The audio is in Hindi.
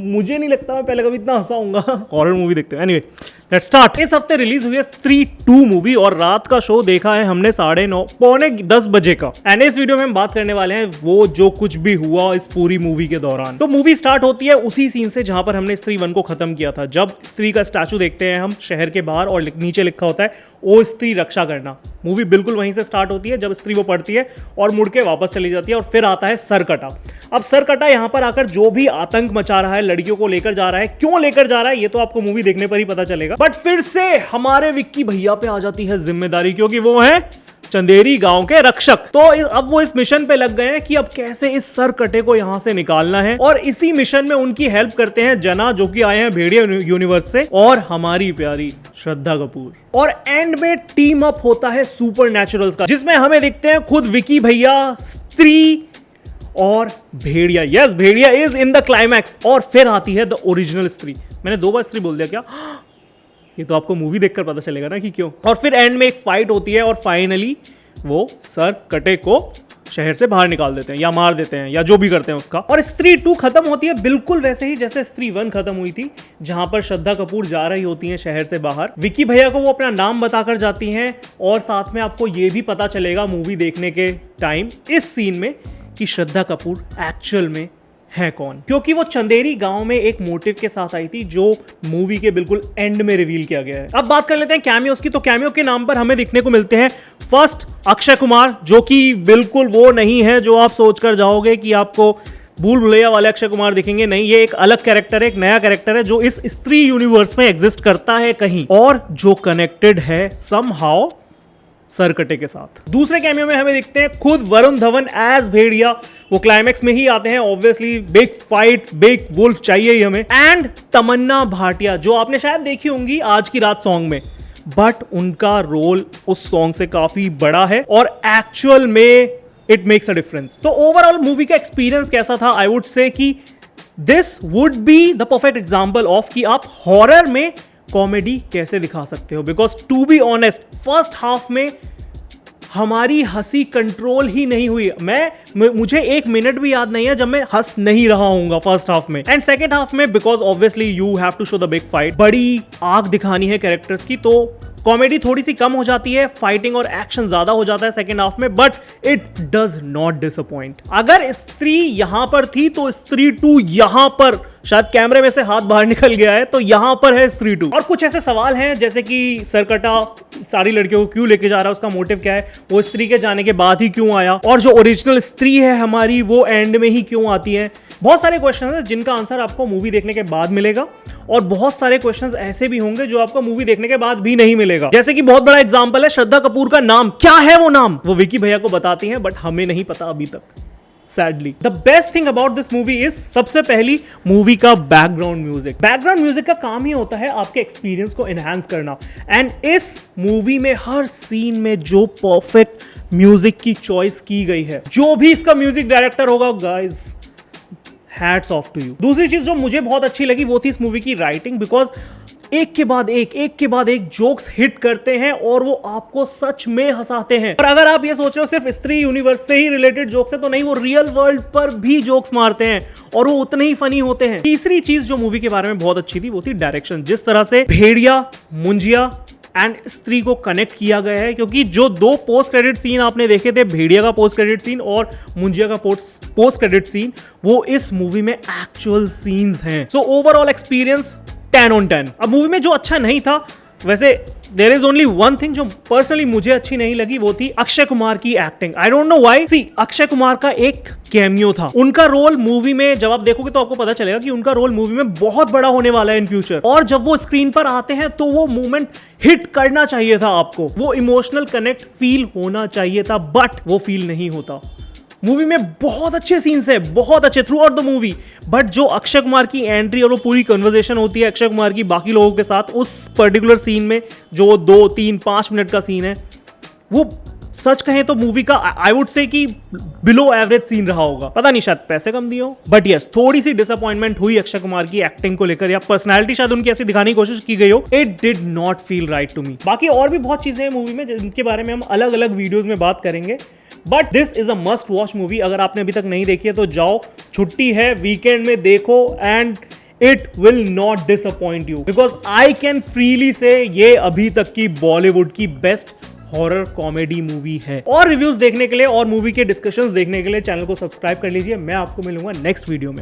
मुझे नहीं लगता मैं पहले कभी इतना हंसाऊंगा हॉरर मूवी देखते हैं। Anyway let's start. इस हफ्ते रिलीज हुई है स्त्री 2 मूवी और रात का शो देखा है हमने 9:30 पौने 10 बजे का। एंड इस वीडियो में हम बात करने वाले हैं वो जो कुछ भी हुआ इस पूरी मूवी के दौरान। तो मूवी स्टार्ट होती है उसी सीन से जहां पर हमने स्त्री 1 को खत्म किया था, जब स्त्री का स्टैचू देखते हैं हम शहर के बाहर और नीचे लिखा होता है ओ स्त्री रक्षा करना। मूवी बिल्कुल वहीं से स्टार्ट होती है जब स्त्री वो पढ़ती है और मुड़ के वापस चली जाती है और फिर आता है सरकटा। अब सरकटा यहां पर आकर जो भी आतंक मचा रहा है, लड़कियों को लेकर जा रहा है, क्यों लेकर जा रहा है ये तो आपको मूवी देखने पर ही पता चलेगा। बट फिर से हमारे विक्की भैया पे आ जाती है जिम्मेदारी, क्योंकि वो है चंदेरी गांव के रक्षक। तो अब वो इस मिशन पे लग गए हैं कि अब कैसे इस सरकटे को यहां से निकालना है, और इसी मिशन में उनकी हेल्प करते हैं जना, जो कि आए हैं भेड़िया यूनिवर्स से, और हमारी प्यारी श्रद्धा कपूर। और एंड में टीम अप होता है सुपरनैचुरल्स का, जिसमें हमें दिखते हैं खुद विक्की भैया, स्त्री और Bhediya. Yes, Bhediya is in the climax. और फिर आती है द ओरिजिनल स्त्री। मैंने 2 बार स्त्री बोल दिया क्या? ये तो आपको मूवी देखकर पता चलेगा ना कि क्यों। और फिर एंड में एक फाइट होती है और फाइनली वो सर कटे को शहर से बाहर निकाल देते हैं या मार देते हैं या जो भी करते हैं उसका। और स्त्री 2 खत्म होती है बिल्कुल वैसे ही जैसे स्त्री 1 खत्म हुई थी, जहां पर श्रद्धा कपूर जा रही होती हैं शहर से बाहर। विक्की भैया को वो अपना नाम बताकर जाती हैं और साथ में आपको ये भी पता चलेगा मूवी देखने के टाइम इस सीन में कि श्रद्धा कपूर एक्चुअल में है कौन, क्योंकि वो चंदेरी गांव में एक मोटिव के साथ आई थी जो मूवी के बिल्कुल एंड में रिवील किया गया है। अब बात कर लेते हैं कैमियोस की। तो कैमियो के नाम पर हमें दिखने को मिलते हैं फर्स्ट अक्षय कुमार, जो कि बिल्कुल वो नहीं है जो आप सोचकर जाओगे कि आपको भूल भुलैया वाले अक्षय कुमार दिखेंगे। नहीं, ये एक अलग कैरेक्टर है, एक नया कैरेक्टर है जो इस स्त्री यूनिवर्स में एग्जिस्ट करता है कहीं, और जो कनेक्टेड है समहाउ सरकटे के साथ। दूसरे कैमियो में हमें दिखते हैं खुद वरुण धवन एज भेड़िया। वो क्लाइमैक्स में ही आते हैं, obviously big fight, big wolf चाहिए ही हमें। एंड तमन्ना भाटिया, जो आपने शायद देखी होंगी आज की रात सॉन्ग में, बट उनका रोल उस सॉन्ग से काफी बड़ा है और एक्चुअल में इट मेक्स अ डिफरेंस। तो ओवरऑल मूवी का एक्सपीरियंस कैसा था? आई वुड से कि this would be the perfect example of कि आप हॉरर में कॉमेडी कैसे दिखा सकते हो। Because to be honest, first half में हमारी हंसी कंट्रोल ही नहीं हुई। मुझे 1 मिनट भी याद नहीं है जब मैं हंस नहीं रहा हूंगा फर्स्ट हाफ में। एंड सेकेंड हाफ में because obviously you have to show the big fight, बड़ी आग दिखानी है कैरेक्टर्स की, तो कॉमेडी थोड़ी सी कम हो जाती है, फाइटिंग और एक्शन ज्यादा हो जाता है सेकेंड हाफ में, but it does not disappoint. अगर स्त्री यहां पर थी तो स्त्री 2 यहां पर, शायद कैमरे में से हाथ बाहर निकल गया है, तो यहां पर है स्त्री 2। और कुछ ऐसे सवाल हैं जैसे कि सरकटा सारी लड़कियों को क्यों लेके जा रहा है, उसका मोटिव क्या है, वो स्त्री के जाने के बाद ही क्यों आया, और जो ओरिजिनल स्त्री है हमारी वो एंड में ही क्यों आती है। बहुत सारे क्वेश्चन हैं जिनका आंसर आपको मूवी देखने के बाद मिलेगा, और बहुत सारे क्वेश्चंस ऐसे भी होंगे जो आपको मूवी देखने के बाद भी नहीं मिलेगा। जैसे कि बहुत बड़ा एग्जांपल है श्रद्धा कपूर का नाम क्या है, वो नाम वो विक्की भैया को बताती हैं, बट हमें नहीं पता अभी तक, sadly. The best thing about this movie is, सबसे पहली मूवी का बैकग्राउंड म्यूजिक। बैकग्राउंड म्यूजिक का काम ही होता है आपके एक्सपीरियंस को एनहांस करना, एंड इस मूवी में हर सीन में जो परफेक्ट म्यूजिक की चॉइस की गई है, जो भी इसका म्यूजिक डायरेक्टर होगा, guys hats off to you. दूसरी चीज जो मुझे बहुत अच्छी लगी वो थी इस मूवी की राइटिंग, बिकॉज एक के बाद एक जोक्स हिट करते हैं और वो आपको सच में हंसाते हैं। और अगर आप ये सोच रहे हो सिर्फ स्त्री यूनिवर्स से ही रिलेटेड जोक्स है, तो नहीं, वो रियल वर्ल्ड पर भी जोक्स मारते हैं और वो उतने ही फनी होते हैं। तीसरी चीज जो मूवी के बारे में बहुत अच्छी थी वो थी डायरेक्शन। जिस तरह से भेड़िया, मुंजिया एंड स्त्री को कनेक्ट किया गया है, क्योंकि जो 2 पोस्ट क्रेडिट सीन आपने देखे थे, भेड़िया का पोस्ट क्रेडिट सीन और मुंजिया का पोस्ट क्रेडिट सीन, वो इस मूवी में एक्चुअल सीन्स हैं। So overall experience 10 on 10। अब मूवी में जो अच्छा नहीं था, वैसे there is only one thing जो पर्सनली मुझे अच्छी नहीं लगी, वो थी अक्षय कुमार की acting. I don't know why. See, Akshay Kumar का एक कैमियो था, उनका रोल मूवी में जब आप देखोगे तो आपको पता चलेगा कि उनका रोल मूवी में बहुत बड़ा होने वाला है इन फ्यूचर, और जब वो स्क्रीन पर आते हैं तो वो मूवमेंट हिट करना चाहिए था आपको, वो इमोशनल कनेक्ट फील होना चाहिए था, बट वो फील नहीं होता। मूवी में बहुत अच्छे सीन्स है, बहुत अच्छे through out the movie, but जो अक्षय कुमार की एंट्री और वो पूरी कन्वर्सेशन होती है अक्षय कुमार की बाकी लोगों के साथ उस पर्टिकुलर सीन में, जो 2, 3, 5 मिनट का सीन है, वो सच कहें तो मूवी का आई वुड से कि बिलो एवरेज सीन रहा होगा। पता नहीं, शायद पैसे कम दिए हो, बट यस, थोड़ी सी डिसअपॉइंटमेंट हुई अक्षय कुमार की एक्टिंग को लेकर, या पर्सनालिटी शायद उनकी ऐसी दिखाने की कोशिश की गई हो। It did not feel right to me. बाकी और भी बहुत चीजें हैं मूवी में जिनके बारे में हम अलग अलग वीडियोज में बात करेंगे, but this is a must watch movie. अगर आपने अभी तक नहीं देखी है तो जाओ, छुट्टी है, वीकेंड में देखो and it will not disappoint you because I can freely से ये अभी तक की बॉलीवुड की बेस्ट हॉरर कॉमेडी मूवी है। और रिव्यूज देखने के लिए और मूवी के डिस्कशंस देखने के लिए चैनल को सब्सक्राइब कर लीजिए। मैं आपको मिलूंगा नेक्स्ट वीडियो में।